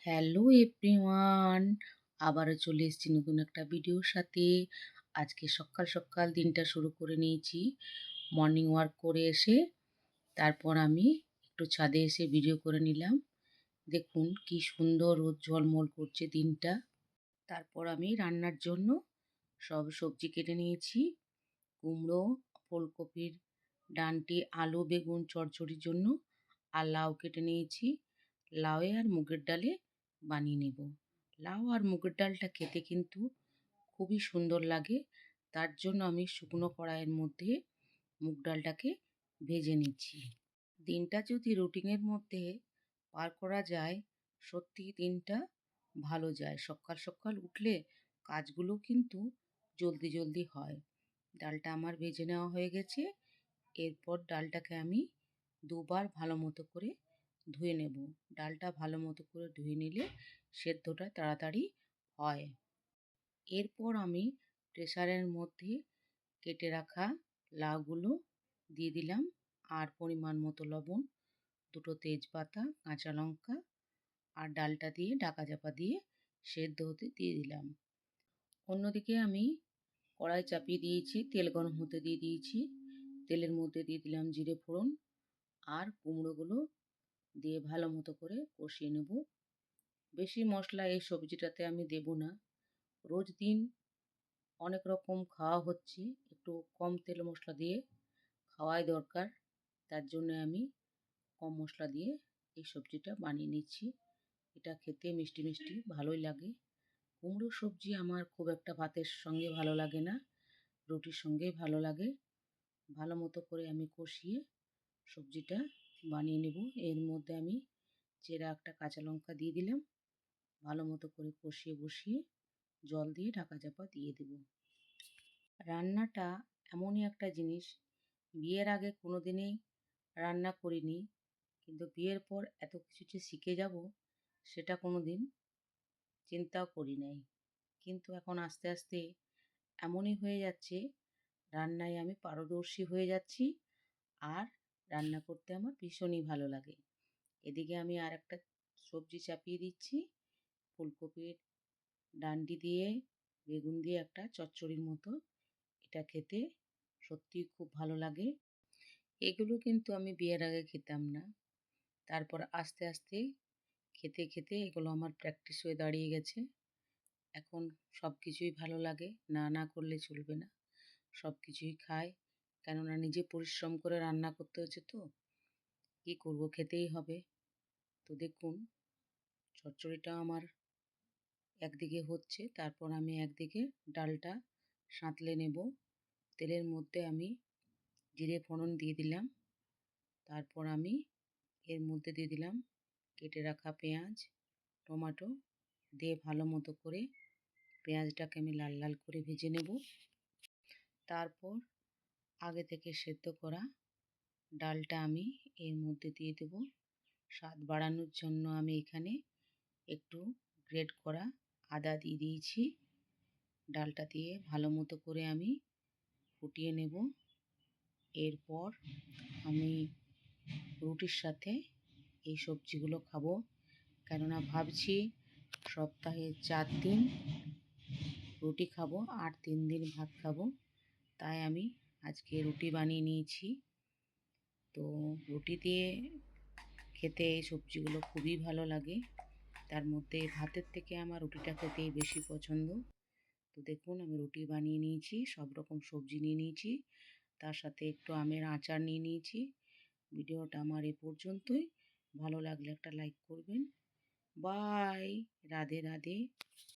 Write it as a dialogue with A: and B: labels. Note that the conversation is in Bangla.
A: হ্যালো এভরিওয়ান, আবারও চলে এসেছি নতুন একটা ভিডিওর সাথে। আজকে সকাল সকাল দিনটা শুরু করে নিয়েছি। মর্নিং ওয়াক করে এসে তারপর আমি একটু ছাদে এসে ভিডিও করে নিলাম। দেখুন কি সুন্দর রোদ ঝলমল করছে দিনটা। তারপর আমি রান্নার জন্য সব সবজি কেটে নিয়েছি। কুমড়ো, ফুলকপির ডাঁটি, আলু, বেগুন চচ্চড়ির জন্য আর লাউ কেটে নিয়েছি। লাউয়ে আর মুগের ডালে বানিয়ে নেব। লাউ আর মুগের ডালটা খেতে কিন্তু খুবই সুন্দর লাগে। তার জন্য আমি শুকনো কড়াইয়ের মধ্যে মুগ ডালটাকে ভেজে নিচ্ছি। দিনটা যদি রুটিনের মধ্যে পার করা যায়, সত্যি দিনটা ভালো যায়। সকাল সকাল উঠলে কাজগুলো কিন্তু জলদি জলদি হয়। ডালটা আমার ভেজে নেওয়া হয়ে গেছে। এরপর ডালটাকে আমি দুবার ভালো মতো করে ধুয়ে নেব। ডালটা ভালো মতো করে ধুয়ে নিলে সেদ্ধটা তাড়াতাড়ি হয়। এরপর আমি প্রেসারের মধ্যে কেটে রাখা লাউগুলো দিয়ে দিলাম, আর পরিমাণ মতো লবণ, দুটো তেজপাতা, কাঁচা লঙ্কা আর ডালটা দিয়ে ঢাকা চাপা দিয়ে সেদ্ধ হতে দিয়ে দিলাম। অন্যদিকে আমি কড়াই চাপিয়ে দিয়েছি, তেল গরম হতে দিয়ে দিয়েছি। তেলের মধ্যে দিয়ে দিলাম জিরে ফোড়ন আর কুমড়োগুলো দিয়ে ভালো মতো করে কষিয়ে নেব। বেশি মশলা এই সবজিটাতে আমি দেব না। রোজ দিন অনেক রকম খাওয়া হচ্ছে, একটু কম তেল মশলা দিয়ে খাওয়াই দরকার। তার জন্য আমি কম মশলা দিয়ে এই সবজিটা বানিয়ে নিচ্ছি। এটা খেতে মিষ্টি মিষ্টি ভালোই লাগে। কুমড়ো সবজি আমার খুব একটা ভাতের সঙ্গে ভালো লাগে না, রুটির সঙ্গেই ভালো লাগে। ভালো মতো করে আমি কষিয়ে সবজিটা বানিয়ে নেব। এর মধ্যে আমি চেরা একটা কাঁচা লঙ্কা দিয়ে দিলাম। ভালো মতো করে কষিয়ে বসিয়ে জল দিয়ে ঢাকা চাপা দিয়ে দেব। রান্নাটা এমনই একটা জিনিস, বিয়ের আগে কোনো দিনই রান্না করিনি, কিন্তু বিয়ের পর এত কিছু যে শিখে যাব সেটা কোনো দিন চিন্তাও করি নাই। কিন্তু এখন আস্তে আস্তে এমনই হয়ে যাচ্ছে, রান্নায় আমি পারদর্শী হয়ে যাচ্ছি আর রান্না করতে আমার ভীষণই ভালো লাগে। এদিকে আমি আর একটা সবজি চাপিয়ে দিচ্ছি, ফুলকপির ডাঁটি দিয়ে বেগুন দিয়ে একটা চচ্চড়ির মতো। এটা খেতে সত্যিই খুব ভালো লাগে। এগুলো কিন্তু আমি বিয়ের আগে খেতাম না। তারপর আস্তে আস্তে খেতে খেতে এগুলো আমার প্র্যাকটিস হয়ে দাঁড়িয়ে গেছে। এখন সব কিছুই ভালো লাগে, না না করলে চলবে না। সব কিছুই খাই, কেননা নিজে পরিশ্রম করে রান্না করতে হচ্ছে তো। কী করব, খেতেই হবে। তো দেখুন চচ্চড়িটা আমার একদিকে হচ্ছে, তারপর আমি একদিকে ডালটা সাঁতলে নেব। তেলের মধ্যে আমি জিরে ফোড়ন দিয়ে দিলাম। তারপর আমি এর মধ্যে দিয়ে দিলাম কেটে রাখা পেঁয়াজ, টমেটো দিয়ে ভালো মতো করে পেঁয়াজটাকে আমি লাল লাল করে ভেজে নেব। তারপর আগে থেকে সেদ্ধ করা ডালটা আমি এর মধ্যে দিয়ে দেব। স্বাদ বাড়ানোর জন্য আমি এখানে একটু গ্রেট করা আদা দিয়ে দিয়েছি। ডালটা দিয়ে ভালো মতো করে আমি ফুটিয়ে নেব। এরপর আমি রুটির সাথে এই সবজিগুলো খাবো, কেননা ভাবছি সপ্তাহে 4 দিন রুটি খাবো আর 3 দিন ভাত খাবো। তাই আমি আজকে রুটি বানিয়ে নিয়েছি। তো রুটি দিয়ে খেতে এই সবজিগুলো খুবই ভালো লাগে। তার মধ্যে ভাতের থেকে আমার রুটিটা খেতেই বেশি পছন্দ। তো দেখুন আমি রুটি বানিয়ে নিয়েছি, সব রকম সবজি নিয়ে নিয়েছি, তার সাথে একটু আমের আচার নিয়ে নিয়েছি। ভিডিওটা আমার এ পর্যন্তই। ভালো লাগলে একটা লাইক করবেন। বাই। রাধে রাধে।